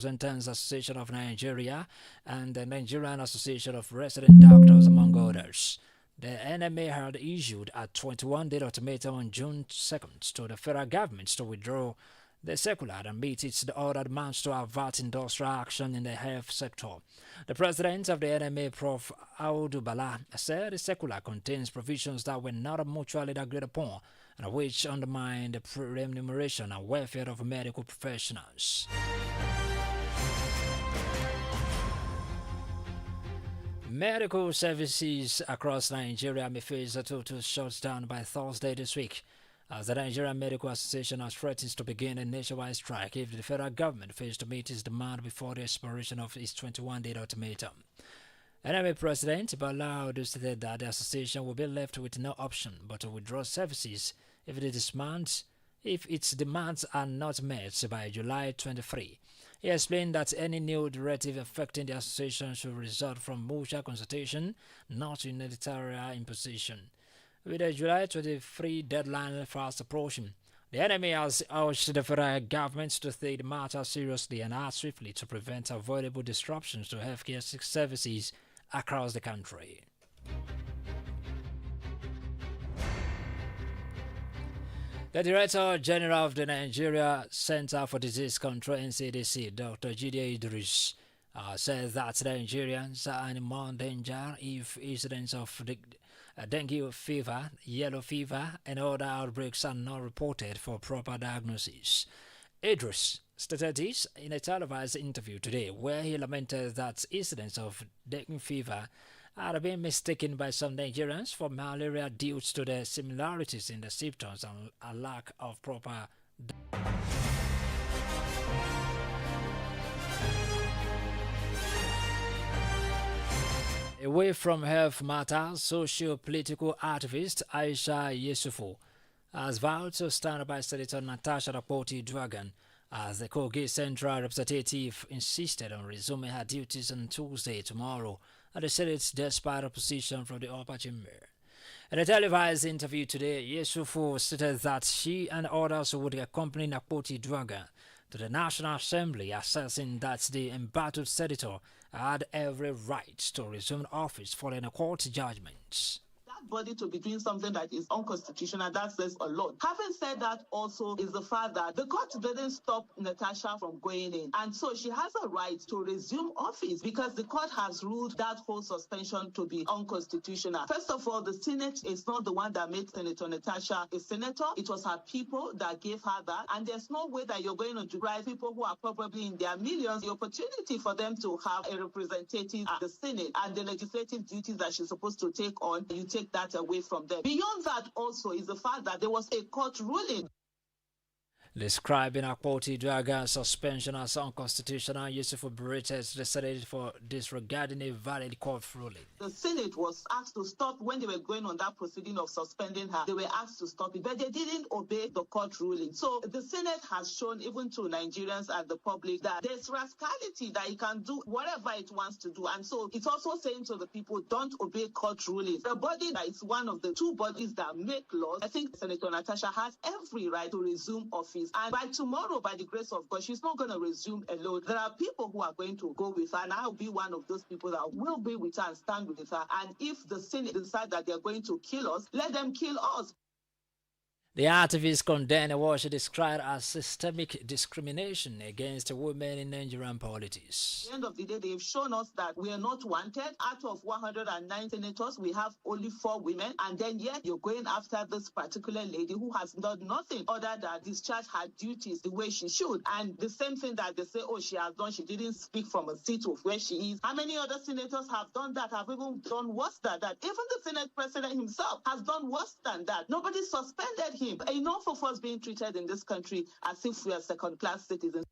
Representatives Association of Nigeria and the Nigerian Association of Resident Doctors, among others. The NMA had issued a 21-day ultimatum on June 2nd to the federal government to withdraw the circular and meet its other demands to avert industrial action in the health sector. The president of the NMA, Prof. Audu Bala, said the circular contains provisions that were not mutually agreed upon and which undermine the remuneration and welfare of medical professionals. Medical services across Nigeria may face a total shutdown by Thursday this week, as the Nigerian Medical Association has threatened to begin a nationwide strike if the federal government fails to meet its demand before the expiration of its 21-day ultimatum. NMA President Bala stated that the association will be left with no option but to withdraw services if its demands are not met by July 23. He explained that any new directive affecting the association should result from mutual consultation, not unilateral imposition. With the July 23 deadline fast approaching, the enemy has urged the federal government to take the matter seriously and act swiftly to prevent avoidable disruptions to healthcare services across the country. The Director General of the Nigeria Center for Disease Control (NCDC), Dr. Jide Idris, says that Nigerians are in more danger if incidents of dengue fever, yellow fever, and other outbreaks are not reported for proper diagnosis. Idris stated this in a televised interview today, where he lamented that incidents of dengue fever are being mistaken by some Nigerians for malaria due to the similarities in the symptoms and a lack of proper. Away from health matters, socio-political activist Aisha Yesufu has vowed to stand by Senator Natasha Rapoti-Dragan as the Kogi Central Representative insisted on resuming her duties on Tuesday tomorrow at the Senate despite opposition from the upper chamber. In a televised interview today, Yesufu stated that she and others would accompany Rapoti-Dragan to the National Assembly, asserting that the embattled senator had every right to resume office following a court judgment. Body to be doing something that is unconstitutional, that says a lot. Having said that, also is the fact that the court didn't stop Natasha from going in, and so she has a right to resume office because the court has ruled that whole suspension to be unconstitutional. First of all, the Senate is not the one that made Senator Natasha a senator. It was her people that gave her that, and there's no way that you're going to deprive people who are probably in their millions the opportunity for them to have a representative at the Senate and the legislative duties that she's supposed to take on. You take that away from them. Beyond that also is the fact that there was a court ruling describing Rapoti-Dragan's suspension as unconstitutional. Yusufu berated the Senate for disregarding a valid court ruling. The Senate was asked to stop when they were going on that proceeding of suspending her. They were asked to stop it, but they didn't obey the court ruling. So the Senate has shown even to Nigerians and the public that there's rascality, that it can do whatever it wants to do. And so it's also saying to the people, don't obey court rulings. The body that is one of the two bodies that make laws, I think Senator Natasha has every right to resume office. And by tomorrow, by the grace of God, she's not going to resume alone. There are people who are going to go with her, and I'll be one of those people that will be with her and stand with her. And if the Senate decide that they're going to kill us, let them kill us. The activists condemned what she described as systemic discrimination against women in Nigerian politics. At the end of the day, they've shown us that we are not wanted. Out of 109 senators, we have only 4 women. And then yet you're going after this particular lady who has done nothing other than discharge her duties the way she should. And the same thing that they say, oh, she has done, she didn't speak from a seat of where she is. How many other senators have done that, have even done worse than that? Even the Senate president himself has done worse than that. Nobody suspended him. Enough of us being treated in this country as if we are second-class citizens.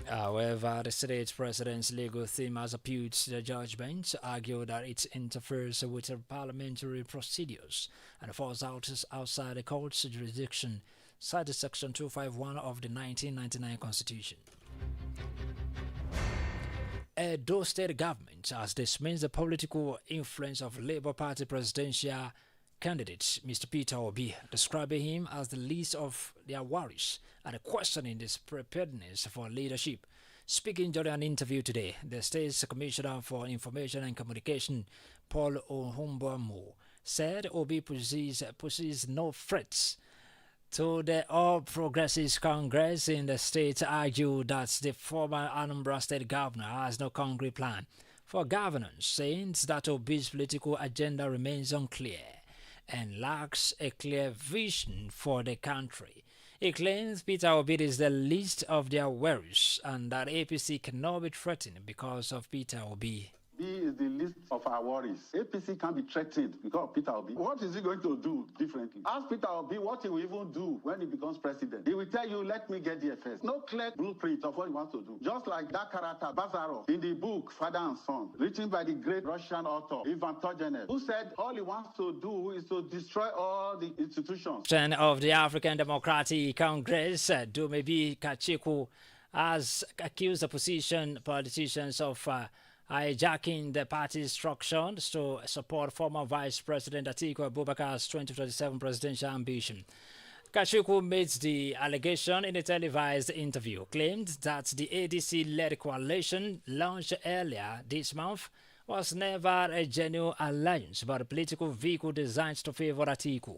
However, the Senate president's legal team has appealed to the judgment, argued that it interferes with the parliamentary procedures and falls outside the court's jurisdiction, cited Section 251 of the 1999 Constitution. Edo State government has dismissed the political influence of Labour Party presidential candidate, Mr. Peter Obi, describing him as the least of their worries and questioning his preparedness for leadership. Speaking during an interview today, the state's Commissioner for Information and Communication, Paul Ohumboamo, said Obi poses no threats to the All Progressives Congress in the state. Argued that the former Anambra State governor has no concrete plan for governance, saying that Obi's political agenda remains unclear and lacks a clear vision for the country. He claims Peter Obi is the least of their worries and that APC cannot be threatened because of Peter Obi. B is the least of our worries. APC can be threatened because of Peter Obi. What is he going to do differently? Ask Peter Obi what he will even do when he becomes president. He will tell you, let me get there first. No clear blueprint of what he wants to do. Just like that character, Bazarov, in the book Father and Son, written by the great Russian author Ivan Turgenev, who said all he wants to do is to destroy all the institutions. Chairman of the African Democratic Congress, Dumebi Kachiku, has accused the opposition politicians of hijacking the party's instructions to support former Vice President Atiku Abubakar's 2027 presidential ambition. Kachuku made the allegation in a televised interview, claimed that the ADC-led coalition launched earlier this month was never a genuine alliance but a political vehicle designed to favor Atiku.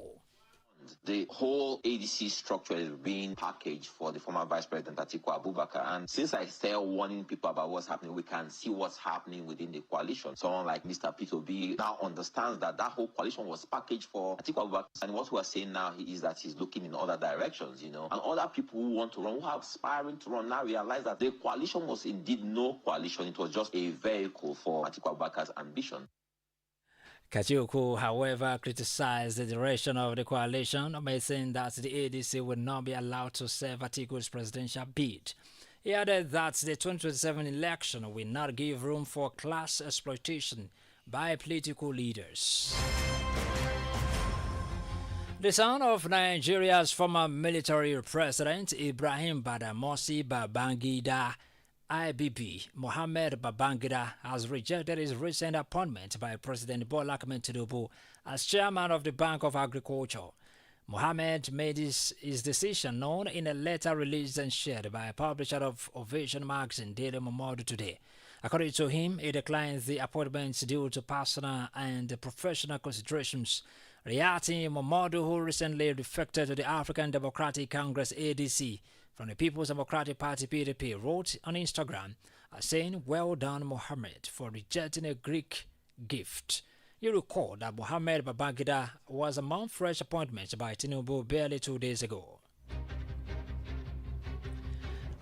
The whole ADC structure is being packaged for the former Vice President Atiku Abubakar. And since I started warning people about what's happening, we can see what's happening within the coalition. Someone like Mr. Peter Obi now understands that that whole coalition was packaged for Atiku Abubakar. And what we're saying now is that he's looking in other directions, And other people who want to run, who are aspiring to run, now realize that the coalition was indeed no coalition. It was just a vehicle for Atiku Abubakar's ambition. Kachuku, however, criticized the direction of the coalition, saying that the ADC would not be allowed to serve Atiku's presidential bid. He added that the 2027 election will not give room for class exploitation by political leaders. The son of Nigeria's former military president, Ibrahim Badamasi Babangida, IBB, Mohammed Babangida, has rejected his recent appointment by President Bola Ahmed Tinubu as chairman of the Bank of Agriculture. Mohammed made his decision known in a letter released and shared by a publisher of Ovation magazine, Daily Momodu, today. According to him, he declines the appointments due to personal and professional considerations. Riati Momodu, who recently defected to the African Democratic Congress ADC from the People's Democratic Party PDP, wrote on Instagram saying, "Well done, Mohammed, for rejecting a Greek gift." You recall that Mohammed Babangida was among fresh appointments by Tinubu barely 2 days ago.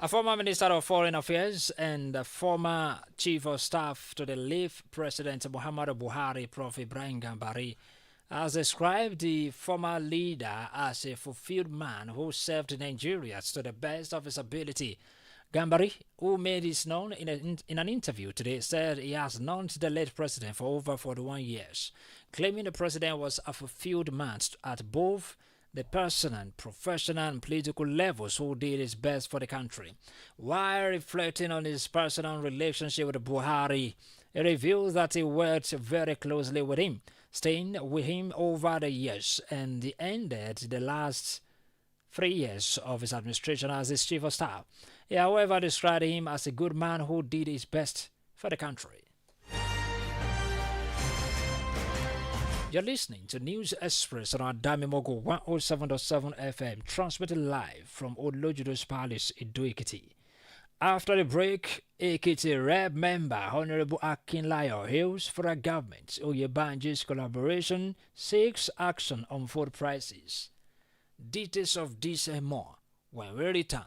A former Minister of Foreign Affairs and a former Chief of Staff to the late President Muhammadu Buhari, Prof. Ibrahim Gambari, has described the former leader as a fulfilled man who served Nigeria to the best of his ability. Gambari, who made this known in an interview today, said he has known the late president for over 41 years, claiming the president was a fulfilled man at both the personal, professional, and political levels who did his best for the country. While reflecting on his personal relationship with Buhari, he reveals that he worked very closely with him, staying with him over the years, and he ended the last 3 years of his administration as his chief of staff. He, however, described him as a good man who did his best for the country. You're listening to News Express on Adamimogo 107.7 FM, transmitted live from Olojudo's Palace in Ekiti. After the break, Ekiti Rep member Honorable Akinlayo hails federal government Oyebanji's collaboration seeks action on food prices. Details of this and more when we return.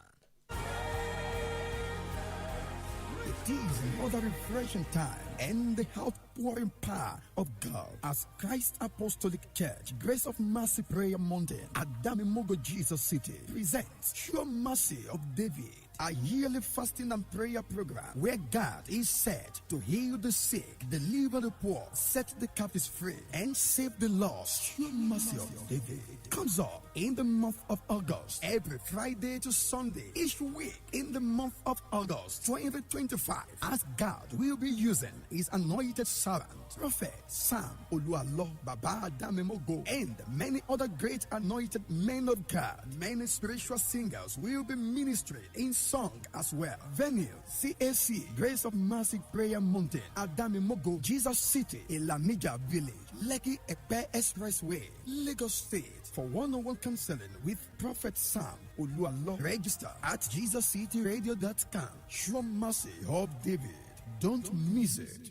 It is another refreshing time and the outpouring power of God as Christ Apostolic Church, Grace of Mercy Prayer Mountain, Adamimogo, Jesus City, presents Sure Mercy of David. a yearly fasting and prayer program where God is set to heal the sick, deliver the poor, set the captives free, and save the lost. Through mercy of David comes up in the month of August, every Friday to Sunday, each week in the month of August 2025, as God will be using his anointed servant, Prophet Sam Oluwalo Baba Adamimogo, and many other great anointed men of God. Many spiritual singers will be ministering in song as well. Venue CAC Grace of Mercy Prayer Mountain, Adamimogo, Jesus City, Ilamija Village, Lekki Epe Expressway, Lagos State. For one-on-one counseling with Prophet Sam Oluwalo, register at JesusCityRadio.com. Show mercy of David. Don't miss it.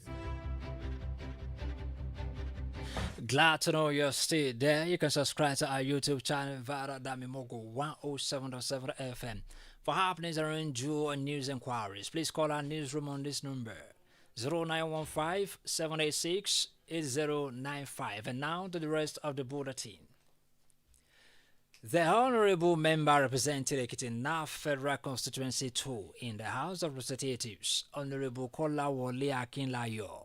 Glad to know you're still there. You can subscribe to our YouTube channel via Adamimogo 107.7 FM. For happenings around you and news inquiries, please call our newsroom on this number 0915-786-8095. And now to the rest of the bulletin. The Honorable Member representing Ekiti North Federal Constituency 2 in the House of Representatives, Honorable Kolawole Akinlayo,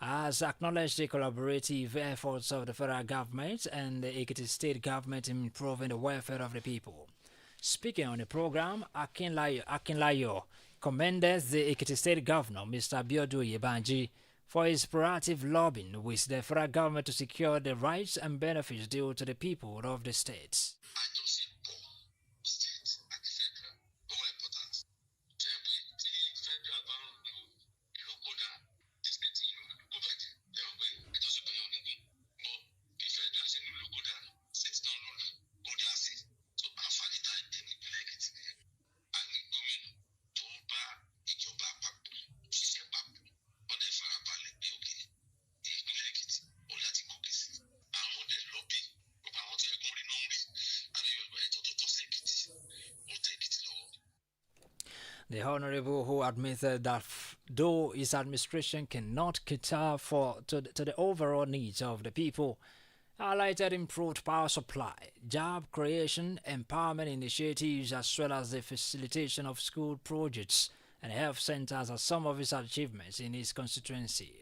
has acknowledged the collaborative efforts of the federal government and the Ekiti state government in improving the welfare of the people. Speaking on the program, Akinlayo commended the Ekiti state governor, Mr. Biodu Yebanji, for his proactive lobbying with the federal government to secure the rights and benefits due to the people of the states. The Honorable, who admitted that though his administration cannot cater to the overall needs of the people, highlighted improved power supply, job creation, empowerment initiatives, as well as the facilitation of school projects and health centers as some of his achievements in his constituency.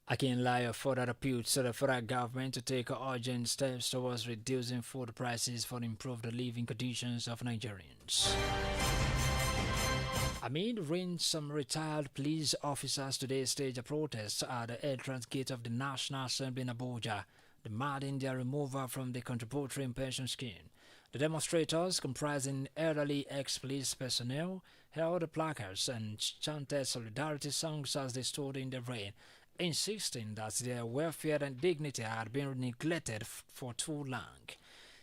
Akinlayo further appealed to the federal government to take urgent steps towards reducing food prices for improved living conditions of Nigerians. Amid rain, some retired police officers today staged a protest at the entrance gate of the National Assembly in Abuja, demanding their removal from the contributory pension scheme. The demonstrators, comprising elderly ex-police personnel, held placards and chanted solidarity songs as they stood in the rain, insisting that their welfare and dignity had been neglected for too long.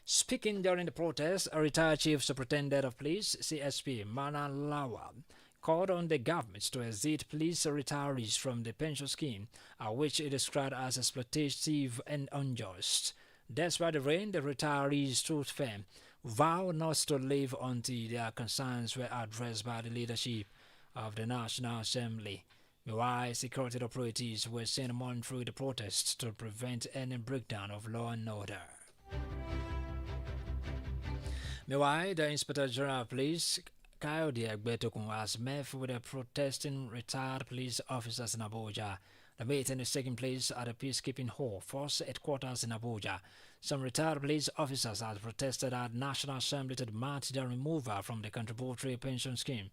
Speaking during the protest, a retired Chief Superintendent of Police, CSP Mana Lawal, called on the government to exit police retirees from the pension scheme, which he described as exploitative and unjust. Despite the rain, the retirees stood firm, vowed not to leave until their concerns were addressed by the leadership of the National Assembly. Meanwhile, security operatives were sent on through the protests to prevent any breakdown of law and order. Meanwhile, the Inspector General of Police, Kayode Egbetokun, has met with the protesting retired police officers in Abuja. The meeting is taking place at the Peacekeeping Hall, Force Headquarters in Abuja. Some retired police officers have protested at National Assembly to demand their removal from the contributory pension scheme.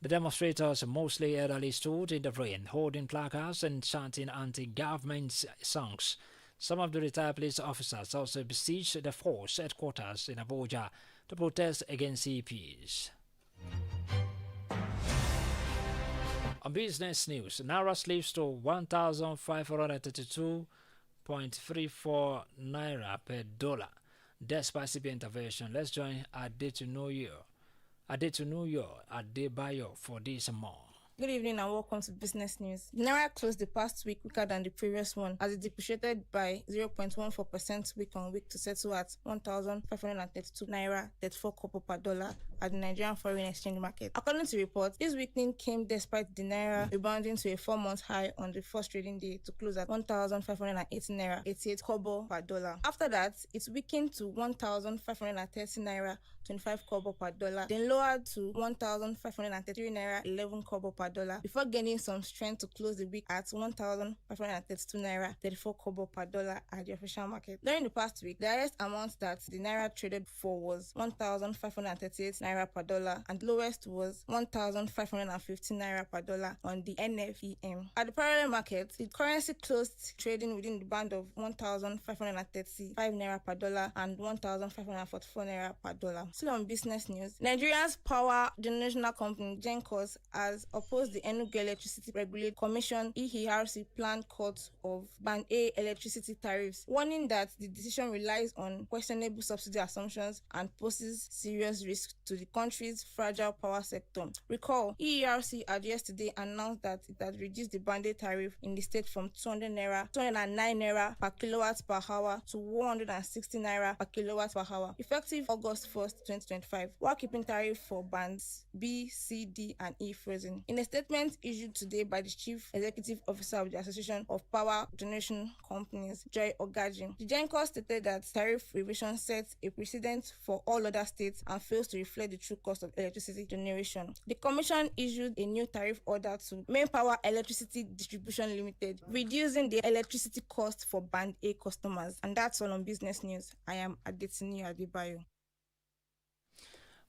The demonstrators, mostly elderly, stood in the rain, holding placards and chanting anti-government songs. Some of the retired police officers also besieged the force headquarters in Abuja to protest against CPs. On business news, Naira slips to 1,532.34 Naira per dollar. Despite CBN intervention, let's join Adetunoyo Adebayo for this and more. Good evening and welcome to Business News. The Naira closed the past week weaker than the previous one as it depreciated by 0.14% week on week to settle at 1,532 Naira 34 kobo per dollar at the Nigerian foreign exchange market. According to reports, this weakening came despite the Naira rebounding to a 4-month high on the first trading day to close at 1,580 Naira 88 kobo per dollar. After that, it weakened to 1,530 Naira 25 kobo per dollar, then lowered to 1,533 Naira 11 kobo per dollar before gaining some strength to close the week at 1,532 Naira 34 kobo per dollar at the official market. During the past week, the highest amount that the Naira traded for was 1,538 Naira per dollar and the lowest was 1,515 Naira per dollar on the NFEM. At the parallel market, the currency closed trading within the band of 1,535 Naira per dollar and 1,544 Naira per dollar. Still on business news, Nigeria's power generational company Gencos has opposed the Enugu Electricity Regulatory Commission (ERC) planned cut of Band A electricity tariffs, warning that the decision relies on questionable subsidy assumptions and poses serious risk to the country's fragile power sector. Recall, ERC had yesterday announced that it had reduced the Band A tariff in the state from 209 Naira per kilowatt per hour to 160 Naira per kilowatt per hour, effective August 1st, 2025, while keeping tariff for bands B, C, D, and E frozen. In a statement issued today by the Chief Executive Officer of the Association of Power Generation Companies, Joy Ogaji, the Gencos stated that tariff revision sets a precedent for all other states and fails to reflect the true cost of electricity generation. The Commission issued a new tariff order to Main Power Electricity Distribution Limited, reducing the electricity cost for Band A customers. And that's all on business news. I am Adetini Adebayo.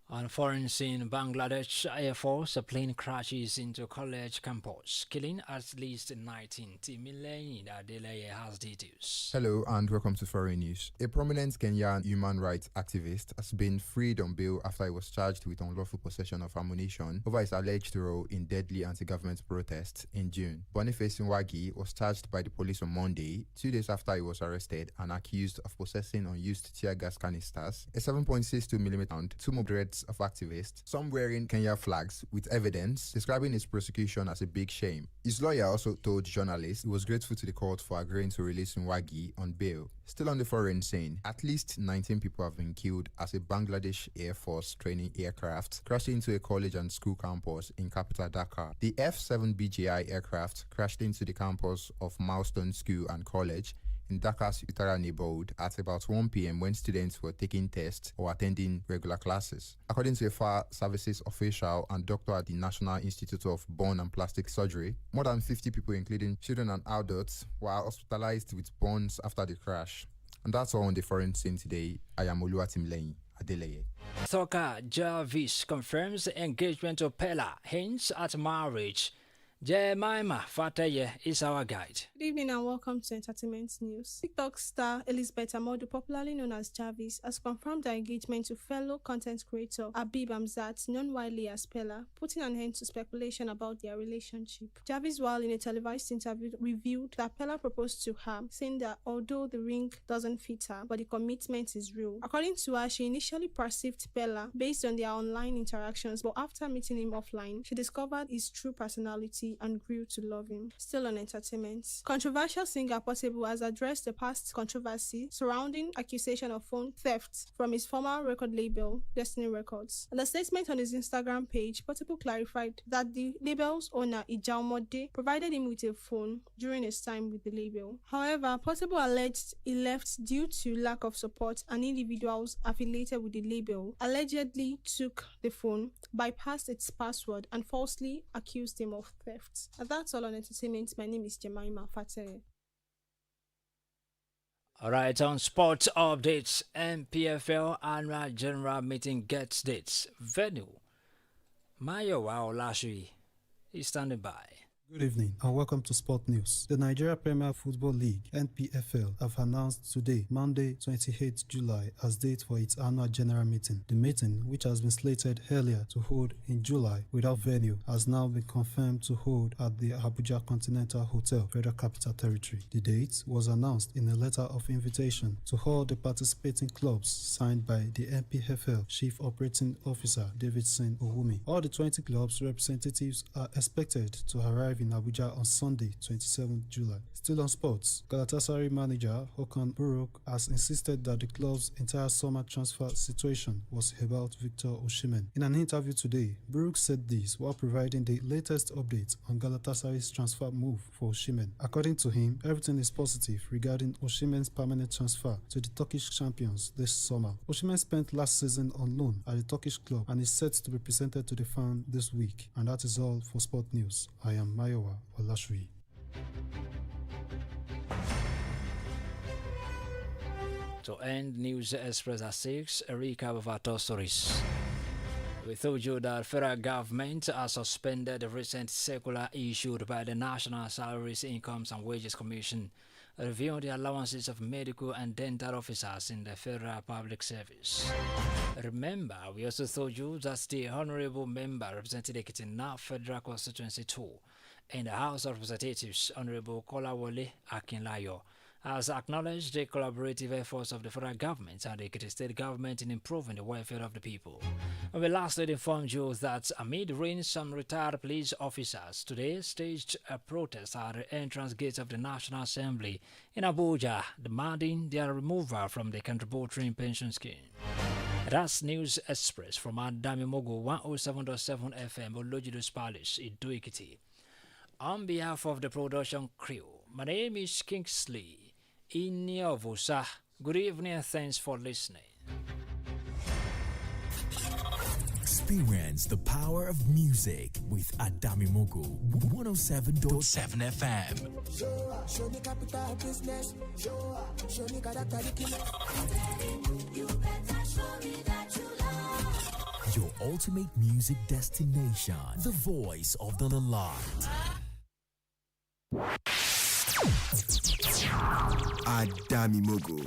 On foreign scene, Bangladesh Air Force, a plane crashes into college campus, killing at least 19. Timileyin Adeleye has details. Hello and welcome to Foreign News. A prominent Kenyan human rights activist has been freed on bail after he was charged with unlawful possession of ammunition over his alleged role in deadly anti-government protests in June. Boniface Nwagi was charged by the police on Monday, 2 days after he was arrested and accused of possessing unused tear gas canisters, a 7.62mm round, 2 moderate of activists, some wearing Kenya flags, with evidence describing his prosecution as a big shame. His lawyer also told journalists he was grateful to the court for agreeing to release Nwagi on bail. Still on the foreign scene, at least 19 people have been killed as a Bangladesh Air Force training aircraft crashed into a college and school campus in capital Dhaka. The F-7BJI aircraft crashed into the campus of Milestone School and College in Dhaka's Uttara neighborhood at about 1 p.m. when students were taking tests or attending regular classes. According to a fire services official and doctor at the National Institute of Bone and Plastic Surgery, more than 50 people, including children and adults, were hospitalized with burns after the crash. And that's all on the foreign scene today. I am Oluwatimileyin Adeleye. Soccer Jarvis confirms engagement to Pella, hints at marriage. Jemima Fateye is our guide. Good evening and welcome to Entertainment News. TikTok star Elizabeth Amodu, popularly known as Jarvis, has confirmed her engagement to fellow content creator Habib Hamzat, known widely as Pella, putting an end to speculation about their relationship. Jarvis, while in a televised interview, revealed that Pella proposed to her, saying that although the ring doesn't fit her, but the commitment is real. According to her, she initially perceived Pella based on their online interactions, but after meeting him offline, she discovered his true personality and grew to love him. Still on entertainment. Controversial singer Portable has addressed the past controversy surrounding accusation of phone theft from his former record label, Destiny Records. In a statement on his Instagram page, Portable clarified that the label's owner, Ijaumode, provided him with a phone during his time with the label. However, Portable alleged he left due to lack of support, and individuals affiliated with the label allegedly took the phone, bypassed its password, and falsely accused him of theft. And that's all on entertainment. My name is Jemima Fateh. Alright, on sports updates, MPFL annual general meeting gets dates. Venue, Mayowa Olashui is standing by. Good evening and welcome to Sport News. The Nigeria Premier Football League (NPFL) have announced today, Monday, 28th July, as date for its annual general meeting. The meeting, which has been slated earlier to hold in July without venue, has now been confirmed to hold at the Abuja Continental Hotel, Federal Capital Territory. The date was announced in a letter of invitation to all the participating clubs signed by the NPFL Chief Operating Officer Davidson Owumi. All the 20 clubs' representatives are expected to arrive in Abuja on Sunday, 27th July. Still on sports, Galatasaray manager Okan Buruk has insisted that the club's entire summer transfer situation was about Victor Osimhen. In an interview today, Buruk said this while providing the latest update on Galatasaray's transfer move for Osimhen. According to him, everything is positive regarding Osimhen's permanent transfer to the Turkish champions this summer. Osimhen spent last season on loan at the Turkish club and is set to be presented to the fan this week. And that is all for Sport News. I am Mayowa Olashui. To end News Express at 6, a recap of our top stories. We told you that federal government has suspended the recent circular issued by the National Salaries, Incomes and Wages Commission reviewing the allowances of medical and dental officers in the federal public service. Remember, we also told you that the Honorable Member representing Ekiti North Federal Constituency 2 in the House of Representatives, Honorable Kolawole Akinlayo, has acknowledged the collaborative efforts of the federal government and the Ekiti state government in improving the welfare of the people. And we lastly informed you that amid rain, some retired police officers today staged a protest at the entrance gate of the National Assembly in Abuja, demanding their removal from the contributory pension scheme. That's News Express from Adamimogo 107.7 FM, Olojidos Palace, Ido Ekiti. On behalf of the production crew, my name is Kingsley Iniovosa. Good evening and thanks for listening. Experience the power of music with Adamimogo 107.7 FM. Show me capital business. Show me you better show me that you love. Your ultimate music destination. The voice of the light. Adamimogo.